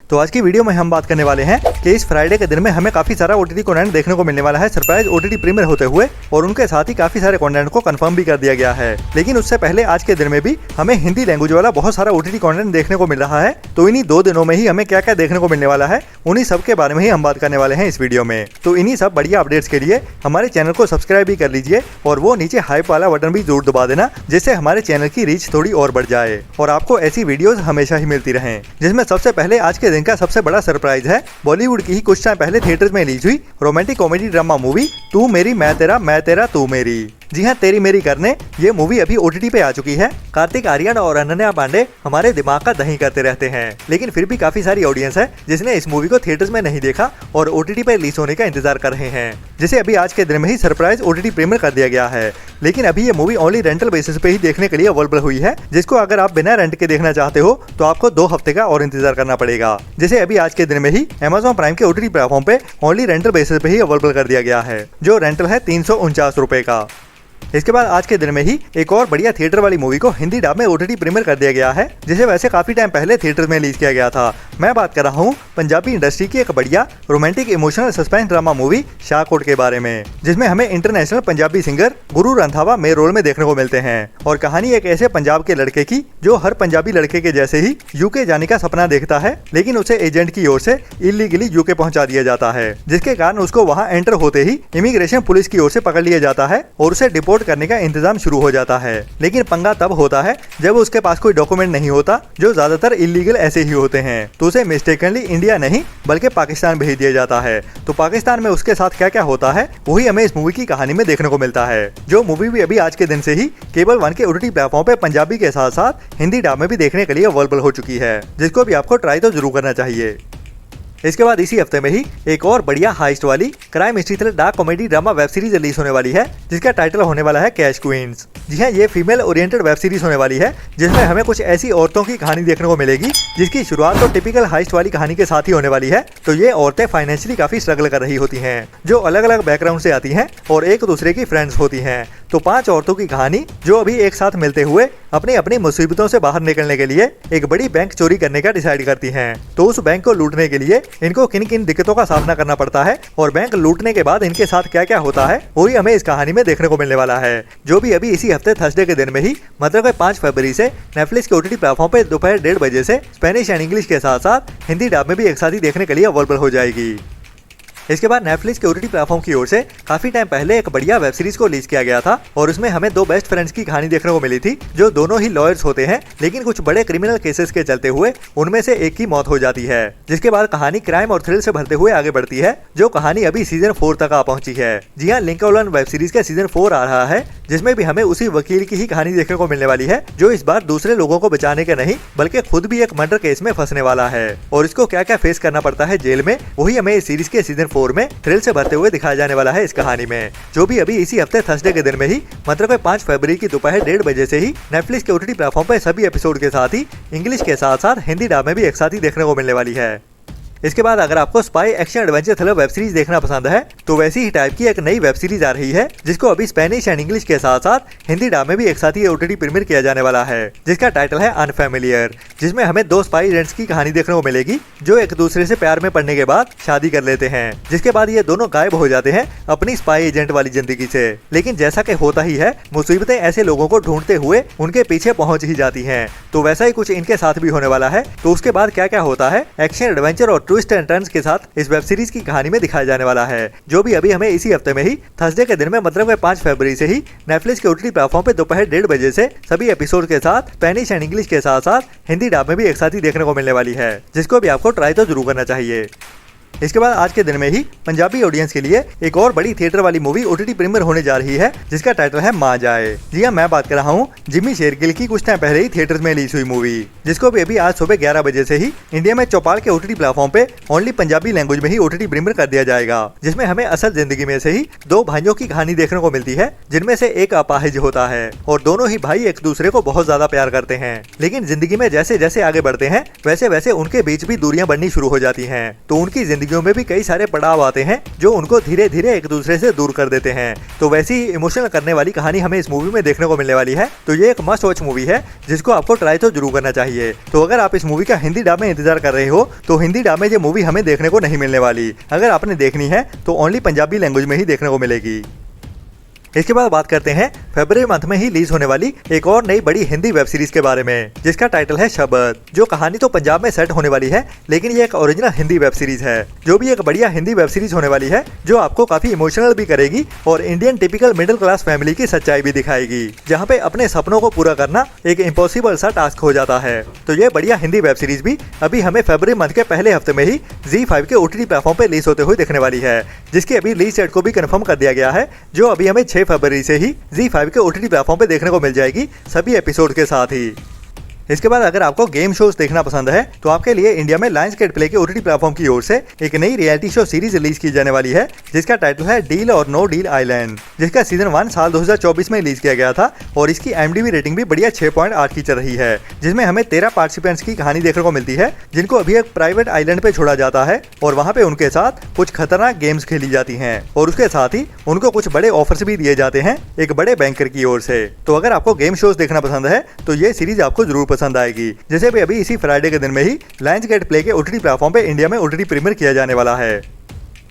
तो आज की वीडियो में हम बात करने वाले हैं कि इस फ्राइडे के दिन में हमें काफी सारा ओटीटी कंटेंट देखने को मिलने वाला है सरप्राइज ओटीटी प्रीमियर होते हुए, और उनके साथ ही काफी सारे कंटेंट को कंफर्म भी कर दिया गया है। लेकिन उससे पहले आज के दिन में भी हमें हिंदी लैंग्वेज वाला बहुत सारा ओटीटी कंटेंट देखने को मिल रहा है। तो इन्हीं 2 दिनों में ही हमें क्या क्या देखने को मिलने वाला है, उन्हीं सब के बारे में ही हम बात करने वाले हैं इस वीडियो में। तो इन्हीं सब बढ़िया अपडेट्स के लिए हमारे चैनल को सब्सक्राइब भी कर लीजिए और वो नीचे हाइप वाला बटन भी जरूर दबा देना, जिससे हमारे चैनल की रीच थोड़ी और बढ़ जाए और आपको ऐसी वीडियोस हमेशा ही मिलती रहें। जिसमें सबसे पहले आज के दिन का सबसे बड़ा सरप्राइज है बॉलीवुड की ही कुछ टाइम पहले थिएटर्स में रिलीज हुई रोमांटिक कॉमेडी ड्रामा मूवी तू मेरी मैं तेरा तू मेरी। जी हाँ, तेरी मेरी करने ये मूवी अभी ओटीटी पे आ चुकी है। कार्तिक आर्यन और अनन्या पांडे हमारे दिमाग का दही करते रहते हैं, लेकिन फिर भी काफी सारी ऑडियंस है जिसने इस मूवी को थिएटर्स में नहीं देखा और ओटीटी पे रिलीज होने का इंतजार कर रहे हैं, जिसे अभी आज के दिन में ही सरप्राइज ओटीटी प्रीमियर कर दिया गया है। लेकिन अभी ये मूवी ओनली रेंटल बेसिस पे ही देखने के लिए अवेलेबल हुई है, जिसको अगर आप बिना रेंट के देखना चाहते हो तो आपको 2 हफ्ते का और इंतजार करना पड़ेगा, जिसे अभी आज के दिन में ही Amazon प्राइम के ओटीटी प्लेटफॉर्म पे ओनली रेंटल बेसिस पे ही अवेलेबल कर दिया गया है, जो रेंटल है 349 रुपए का। इसके बाद आज के दिन में ही एक और बढ़िया थिएटर वाली मूवी को हिंदी डब में ओटीटी प्रीमियर कर दिया गया है, जिसे वैसे काफी टाइम पहले थिएटर में रिलीज किया गया था। मैं बात कर रहा हूँ पंजाबी इंडस्ट्री की एक बढ़िया romantic emotional suspense drama movie Shahkot के बारे में, जिसमें हमें international Punjabi singer Guru Randhawa main role में देखने को मिलते हैं। और कहानी एक ऐसे पंजाब के लड़के की जो हर पंजाबी लड़के के जैसे ही यूके जाने का सपना देखता है, लेकिन उसे एजेंट की ओर से इलीगली यूके पहुंचा दिया जाता है, जिसके कारण उसको वहां एंटर होते ही इमिग्रेशन पुलिस की ओर से पकड़ लिया जाता है और उसे डिपोर्ट करने का इंतजाम शुरू हो जाता है। लेकिन पंगा तब होता है जब उसके पास कोई डॉक्यूमेंट नहीं होता, जो ज्यादातर इलीगल ऐसे ही होते हैं। तो उसे मिस्टेकनली इंडिया नहीं बल्कि पाकिस्तान भेज दिया जाता है। तो पाकिस्तान में उसके साथ क्या क्या होता है वही हमें इस मूवी की कहानी में देखने को मिलता है, जो मूवी भी अभी आज के दिन से ही केबल 1 के ओटीटी प्लेटफॉर्म पे पंजाबी के साथ साथ हिंदी डब में भी देखने के लिए अवेलेबल हो चुकी है, जिसको भी आपको ट्राई तो जरूर करना चाहिए। इसके बाद इसी हफ्ते में ही एक और बढ़िया हाइस्ट वाली crime history thriller dark comedy drama web series release होने वाली है, जिसका टाइटल होने वाला है कैश क्वींस। जी हाँ, ये फीमेल ओरिएंटेड वेब सीरीज होने वाली है, जिसमें हमें कुछ ऐसी औरतों की कहानी देखने को मिलेगी जिसकी शुरुआत तो टिपिकल हाइस्ट वाली कहानी के साथ ही होने वाली है। तो ये औरतें फाइनेंशियली काफी स्ट्रगल कर रही होती हैं, जो अलग अलग बैकग्राउंड से आती हैं और एक दूसरे की फ्रेंड्स होती हैं। तो 5 औरतों की कहानी जो अभी एक साथ मिलते हुए अपनी अपनी मुसीबतों से बाहर निकलने के लिए एक बड़ी बैंक चोरी करने का डिसाइड करती हैं। तो उस बैंक को लूटने के लिए इनको किन किन दिक्कतों का सामना करना पड़ता है और बैंक लूटने के बाद इनके साथ क्या क्या होता है, वही हमें इस कहानी में देखने को मिलने वाला है, जो भी अभी इसी हफ्ते थर्सडे के दिन में ही मतलब 5 फरवरी से नेटफ्लिक्स के ओटीटी प्लेटफॉर्म पे दोपहर 1:30 बजे से स्पेनिश एंड इंग्लिश के साथ साथ हिंदी डब में भी एक साथ ही देखने के लिए अवेलेबल हो जाएगी। इसके बाद नेटफ्लिक्स के ओटीटी प्लेटफॉर्म की ओर से काफी टाइम पहले एक बढ़िया वेब सीरीज को रिलीज किया गया था और उसमें हमें 2 बेस्ट फ्रेंड्स की कहानी देखने को मिली थी, जो दोनों ही लॉयर्स होते हैं, लेकिन कुछ बड़े क्रिमिनल केसेस के चलते हुए उनमें से एक की मौत हो जाती है। जिसके बाद कहानी क्राइम और थ्रिल से भरते हुए आगे बढ़ती है, जो कहानी अभी सीजन 4 तक आ पहुंची है। जी हाँ, लिंकन वेब सीरीज का सीजन 4 आ रहा है, जिसमें भी हमें उसी वकील की ही कहानी देखने को मिलने वाली है, जो इस बार दूसरे लोगों को बचाने के नहीं बल्कि खुद भी एक मर्डर केस में फंसने वाला है और इसको क्या क्या फेस करना पड़ता है जेल में, वही हमें इस सीरीज के सीजन 4 में थ्रिल से भरते हुए दिखाया जाने वाला है इस कहानी में, जो भी अभी इसी हफ्ते थर्सडे के दिन में ही मतलब 5 फरवरी की दोपहर 1:30 बजे से ही नेटफ्लिक्स के ओटीटी प्लेटफॉर्म पर सभी एपिसोड के साथ ही इंग्लिश के साथ साथ हिंदी डब में भी एक साथ ही देखने को मिलने वाली है। इसके बाद अगर आपको spy action adventure thriller web series देखना पसंद है, तो वैसी ही टाइप की एक नई वेब सीरीज आ रही है, जिसको अभी स्पेनिश एंड इंग्लिश के साथ साथ हिंदी डब में भी एक साथ ही ओटीटी प्रीमियर किया जाने वाला है, जिसका टाइटल है अनफैमिलियर। जिसमें हमें 2 स्पाई एजेंट्स की कहानी देखने को मिलेगी, जो एक दूसरे से प्यार में पड़ने के बाद शादी कर लेते हैं, जिसके बाद ये दोनों गायब हो जाते हैं अपनी स्पाई एजेंट वाली जिंदगी से। लेकिन जैसा कि होता ही है, मुसीबतें ऐसे लोगों को ढूंढते हुए उनके पीछे पहुंच ही जाती हैं। तो वैसा ही कुछ इनके साथ भी होने वाला है। तो उसके बाद क्या क्या होता है, एक्शन एडवेंचर और ट्विस्ट एंड टर्न्स के साथ इस वेब सीरीज की कहानी में दिखाया जाने वाला है, जो भी अभी हमें इसी हफ्ते में ही थर्सडे के दिन में मतलब 5 फरवरी से ही नेटफ्लिक्स के ओटीटी प्लेटफॉर्म पे दोपहर 1:30 बजे से सभी एपिसोड के साथ स्पेनिश एंड इंग्लिश के साथ साथ हिंदी डब में भी एक साथ ही देखने को मिलने वाली है, जिसको भी आपको ट्राई तो जरूर करना चाहिए। इसके बाद आज के दिन में ही पंजाबी ऑडियंस के लिए एक और बड़ी थिएटर वाली मूवी ओटीटी प्रीमियर होने जा रही है, जिसका टाइटल है माँ जाए। जी हाँ, मैं बात कर रहा हूँ जिम्मी शेरगिल की कुछ टाइम पहले ही थिएटर्स में रिलीज हुई मूवी, जिसको भी अभी आज सुबह 11 बजे से ही इंडिया में चौपाल के ओटीटी प्लेटफॉर्म पे ओनली पंजाबी लैंग्वेज में ही ओटीटी प्रीमियर कर दिया जाएगा। जिसमें हमें असल जिंदगी में से ही 2 भाइयों की कहानी देखने को मिलती है, जिनमें से एक अपाहिज होता है और दोनों ही भाई एक दूसरे को बहुत ज्यादा प्यार करते हैं। लेकिन जिंदगी में जैसे जैसे आगे बढ़ते हैं, वैसे वैसे उनके बीच भी दूरियां बढ़नी शुरू हो जाती हैं। तो उनकी जिंदगी जिंदगियों में भी कई सारे पड़ाव आते हैं जो उनको धीरे धीरे एक दूसरे से दूर कर देते हैं। तो वैसी ही इमोशनल करने वाली कहानी हमें इस मूवी में देखने को मिलने वाली है। तो ये एक मस्ट वॉच मूवी है जिसको आपको ट्राई तो जरूर करना चाहिए। तो अगर आप इस मूवी का हिंदी डब में इंतजार कर रहे हो तो हिंदी डब में ये मूवी हमें देखने को नहीं मिलने वाली। अगर आपने देखनी है तो ओनली पंजाबी लैंग्वेज में ही देखने को मिलेगी। इसके बाद बात करते हैं फरवरी मंथ में ही रिलीज होने वाली एक और नई बड़ी हिंदी वेब सीरीज के बारे में जिसका टाइटल है शबद। जो कहानी तो पंजाब में सेट होने वाली है लेकिन ये एक ओरिजिनल हिंदी वेब सीरीज है जो भी एक बढ़िया हिंदी वेब सीरीज होने वाली है जो आपको काफी इमोशनल भी करेगी और Indian typical middle class family की सच्चाई भी दिखाएगी जहाँ पे अपने सपनों को पूरा करना एक इम्पॉसिबल सा टास्क हो जाता है। तो ये बढ़िया हिंदी वेब सीरीज भी अभी हमें फरवरी मंथ के पहले हफ्ते में ही ZEE5 के OTT प्लेटफॉर्म पे रिलीज होते हुए दिखने वाली है जिसकी अभी रिलीज डेट को भी कंफर्म कर दिया गया है जो अभी हमें 6 फरवरी से ही ZEE5 के OTT प्लेटफॉर्म पे देखने को मिल जाएगी सभी एपिसोड के साथ ही। इसके बाद अगर आपको गेम शोज देखना पसंद है तो आपके लिए इंडिया में लायंसगेट प्ले के OTT प्लेटफॉर्म की ओर से एक नई रियलिटी शो सीरीज रिलीज की जाने वाली है जिसका टाइटल है डील और नो डील आइलैंड, जिसका सीजन 1 साल 2024 में रिलीज किया गया था और इसकी IMDb रेटिंग भी बढ़िया 6.8 की चल रही है जिसमें हमें 13 पार्टिसिपेंट्स की कहानी देखने को मिलती है जिनको अभी एक प्राइवेट आइलैंड पे छोड़ा जाता है और वहाँ पे उनके साथ कुछ खतरनाक गेम्स खेली जाती हैं और उसके साथ ही उनको कुछ बड़े ऑफर्स भी दिए जाते हैं एक बड़े बैंकर की ओर से। तो अगर आपको गेम शोज देखना पसंद है तो ये सीरीज आपको जरूर पसंद आएगी। जैसे भी अभी इसी फ्राइडे के दिन में ही लायंसगेट प्ले के OTT प्लेटफॉर्म पे इंडिया में OTT प्रीमियर किया जाने वाला है।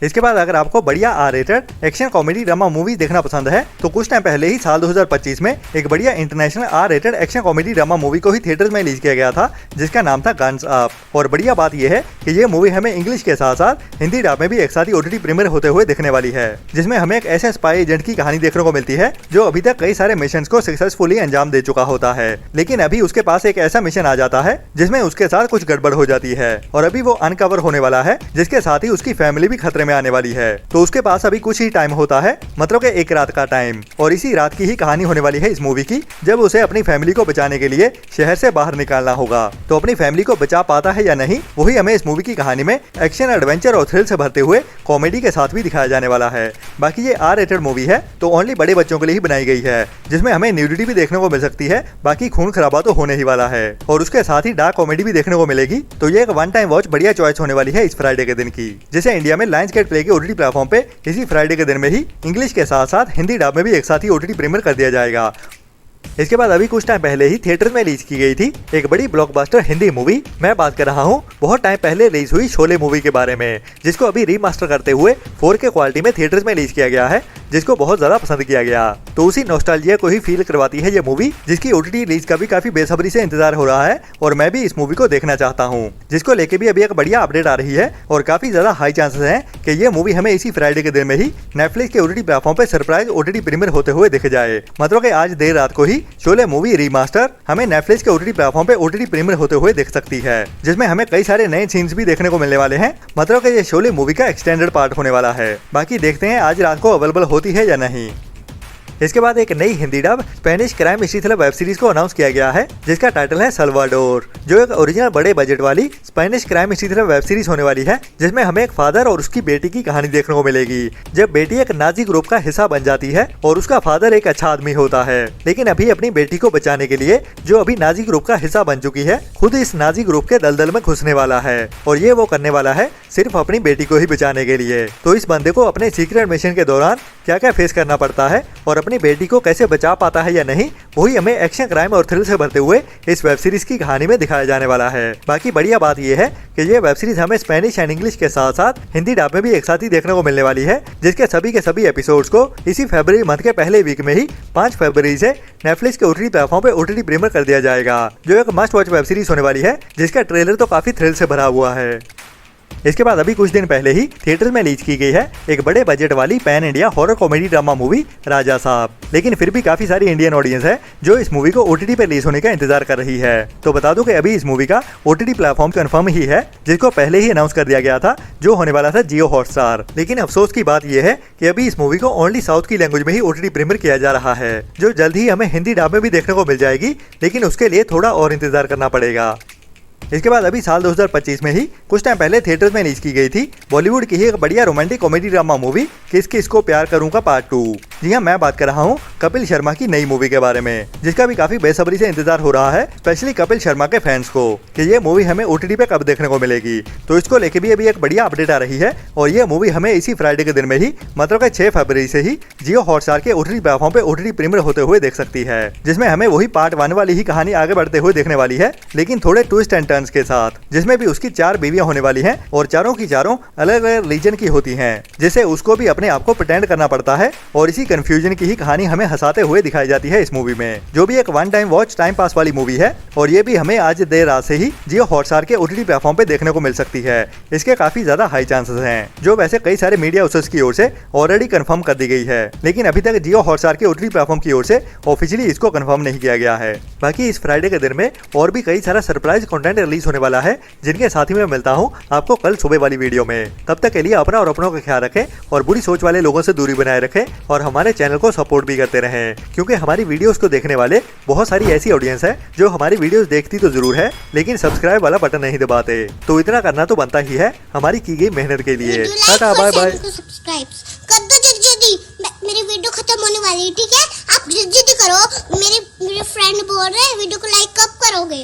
इसके बाद अगर आपको बढ़िया R-रेटेड एक्शन कॉमेडी ड्रामा मूवी देखना पसंद है तो कुछ टाइम पहले ही साल 2025 में एक बढ़िया international R rated action comedy drama movie को ही थिएटर्स में रिलीज किया गया था जिसका नाम था गन्स अप। और बढ़िया बात यह है कि ये मूवी हमें इंग्लिश के साथ साथ हिंदी डब में भी एक साथ ही OTT प्रीमियर होते हुए दिखने वाली है जिसमें हमें एक ऐसे स्पाई एजेंट की कहानी देखने को मिलती है जो अभी तक कई सारे मिशन को सक्सेसफुली अंजाम दे चुका होता है लेकिन अभी उसके पास एक ऐसा मिशन आ जाता है जिसमें उसके साथ कुछ गड़बड़ हो जाती है और अभी वो अनकवर होने वाला है जिसके साथ ही उसकी फैमिली भी खतरे में आने वाली है। तो उसके पास अभी कुछ ही टाइम होता है मतलब कि एक रात का टाइम और इसी रात की ही कहानी होने वाली है इस मूवी की जब उसे अपनी फैमिली को बचाने के लिए शहर से बाहर निकालना होगा। तो अपनी फैमिली को बचा पाता है या नहीं वही हमें इस मूवी की कहानी में एक्शन एडवेंचर और थ्रिल से भरते हुए कॉमेडी के साथ भी दिखाया जाने वाला है। बाकी ये R-रेटेड मूवी है तो ओनली बड़े बच्चों के लिए ही बनाई गई है जिसमें हमें न्यूडिटी भी देखने को मिल सकती है, बाकी खून खराबा तो होने ही वाला है और उसके साथ ही डार्क कॉमेडी भी देखने को मिलेगी। तो ये एक वन टाइम वॉच बढ़िया चॉइस होने वाली है इस फ्राइडे के दिन की, जिसे इंडिया में लायंसगेट प्ले के OTT प्लेटफॉर्म पे इसी फ्राइडे के दिन में ही इंग्लिश के साथ साथ हिंदी डब में भी एक साथ ही OTT प्रीमियर कर दिया जाएगा। इसके बाद अभी कुछ टाइम पहले ही थिएटर में रिलीज की गई थी एक बड़ी ब्लॉकबस्टर हिंदी मूवी, मैं बात कर रहा हूँ बहुत टाइम पहले रिलीज हुई शोले मूवी के बारे में जिसको अभी रीमास्टर करते हुए 4K क्वालिटी में थिएटर्स में रिलीज किया गया है जिसको बहुत ज्यादा पसंद किया गया। तो उसी नॉस्टैल्जिया को ही फील करवाती है ये मूवी जिसकी OTT रिलीज का भी काफी बेसब्री से इंतजार हो रहा है और मैं भी इस मूवी को देखना चाहता हूँ जिसको लेके भी अभी एक बढ़िया अपडेट आ रही है और काफी ज्यादा हाई चांसेस हैं कि ये मूवी हमें इसी फ्राइडे के दिन में ही नेटफ्लिक्स के OTT प्लेटफॉर्म पे सरप्राइज OTT प्रीमियर होते हुए दिख जाए। मतलब कि आज देर रात को ही शोले मूवी रीमास्टर हमें नेटफ्लिक्स के OTT प्लेटफॉर्म पे OTT प्रीमियर होते हुए दिख सकती है जिसमें हमें कई सारे नए सीन्स भी देखने को मिलने वाले हैं। मतलब कि ये शोले मूवी का एक्सटेंडेड पार्ट होने वाला है। बाकी देखते हैं आज रात को अवेलेबल होती है या नहीं। इसके बाद एक नई Hindi dub Spanish crime mystery thriller web series को अनाउंस किया गया है जिसका टाइटल है सल्वाडोर, जो एक ओरिजिनल बड़े बजट वाली Spanish crime mystery thriller web series होने वाली है जिसमें हमें एक फादर और उसकी बेटी की कहानी देखने को मिलेगी जब बेटी एक नाजी ग्रुप का हिस्सा बन जाती है और उसका फादर एक अच्छा आदमी होता है लेकिन अभी अपनी बेटी को बचाने के लिए जो अभी नाजी ग्रुप का हिस्सा बन चुकी है खुद इस नाजी ग्रुप के दलदल में घुसने वाला है और ये वो करने वाला है सिर्फ अपनी बेटी को ही बचाने के लिए। तो इस बंदे को अपने सीक्रेट मिशन के दौरान क्या क्या फेस करना पड़ता है और अपनी बेटी को कैसे बचा पाता है या नहीं वही हमें एक्शन क्राइम और थ्रिल से भरते हुए इस वेब सीरीज की कहानी में दिखाया जाने वाला है। बाकी बढ़िया बात यह है कि ये वेब सीरीज हमें स्पेनिश एंड इंग्लिश के साथ साथ हिंदी डब में भी एक साथ ही देखने को मिलने वाली है जिसके सभी के सभी एपिसोड्स को इसी फरवरी मंथ के पहले वीक में ही 5 फरवरी से नेटफ्लिक्स के OTT प्लेटफॉर्म पे OTT प्रीमियर कर दिया जाएगा, जो एक मस्ट वॉच वेब सीरीज होने वाली है जिसका ट्रेलर तो काफी थ्रिल से भरा हुआ है। इसके बाद अभी कुछ दिन पहले ही थिएटर में रिलीज की गई है एक बड़े बजट वाली pan India horror comedy drama movie Raja Saab, लेकिन फिर भी काफी सारी इंडियन ऑडियंस है जो इस मूवी को OTT पे रिलीज होने का इंतजार कर रही है। तो बता दूं कि अभी इस मूवी का OTT प्लेटफॉर्म कंफर्म ही है जिसको पहले ही अनाउंस कर दिया गया था जो होने वाला था जियो हॉटस्टार। लेकिन अफसोस की बात यह है कि अभी इस मूवी को ओनली साउथ की लैंग्वेज में ही OTT प्रीमियर किया जा रहा है जो जल्द ही हमें हिंदी डब में भी देखने को मिल जाएगी, लेकिन उसके लिए थोड़ा और इंतजार करना पड़ेगा। इसके बाद अभी साल 2025 में ही कुछ टाइम पहले थिएटर्स में रिलीज की गई थी बॉलीवुड की ही एक बढ़िया रोमांटिक कॉमेडी ड्रामा मूवी किस किस को प्यार करूंगा पार्ट 2, जी हाँ, मैं बात कर रहा हूँ कपिल शर्मा की नई मूवी के बारे में, जिसका भी काफी बेसब्री से इंतजार हो रहा है, स्पेशली कपिल शर्मा के फैंस को, कि ये मूवी हमें ओटीटी पे कब देखने को मिलेगी। तो इसको लेके भी अभी एक बढ़िया अपडेट आ रही है और ये मूवी हमें इसी फ्राइडे के दिन में ही, मतलब कि 6 फरवरी से ही जियो हॉटस्टार के ओटीटी प्लेटफॉर्म पे ओटीटी प्रीमियर होते हुए देख सकती है, जिसमें हमें वही पार्ट 1 वाली ही कहानी आगे बढ़ते हुए देखने वाली है, लेकिन थोड़े ट्विस्ट एंड टर्न्स के साथ, जिसमें भी उसकी 4 बीवियां होने वाली हैं और चारों की चारों अलग अलग रीजन की होती हैं, जिससे उसको भी अपने आप को प्रिटेंड करना पड़ता है और इसी कंफ्यूजन की ही कहानी हमें हंसाते हुए दिखाई जाती है इस मूवी में, जो भी एक one time watch time pass वाली मूवी है। और ये भी हमें आज देर रात से ही जियो हॉटस्टार के ओटीटी प्लेटफॉर्म पे देखने को मिल सकती है। इसके काफी ज्यादा हाई चांसेस हैं, जो वैसे कई सारे मीडिया हाउसेस की ओर से ऑलरेडी कंफर्म कर दी गई है, लेकिन अभी तक जियो हॉटस्टार के ओटीटी प्लेटफॉर्म की ओर से ऑफिशियली इसको कंफर्म नहीं किया गया है। बाकी इस फ्राइडे के दिन में और भी कई सारा सरप्राइज कंटेंट रिलीज होने वाला है, जिनके साथ ही मैं मिलता हूँ आपको कल सुबह वाली वीडियो में। तब तक के लिए अपना और अपनों का ख्याल रखें और बुरी सोच वाले लोगों से दूरी बनाए रखें और हमारे चैनल को सपोर्ट भी करते रहें, क्योंकि हमारी वीडियोस को देखने वाले बहुत सारी ऐसी ऑडियंस है जो हमारी वीडियोस देखती तो जरूर है, लेकिन सब्सक्राइब वाला बटन नहीं दबाते। तो इतना करना तो बनता ही है हमारी की गई मेहनत के लिए। Tata bye bye. सब्सक्राइब कर दो जल्दी, मेरी वीडियो खत्म होने वाली है, ठीक है? आप जल्दी करो, मेरे फ्रेंड बोल रहे हैं वीडियो को लाइक कब करोगे?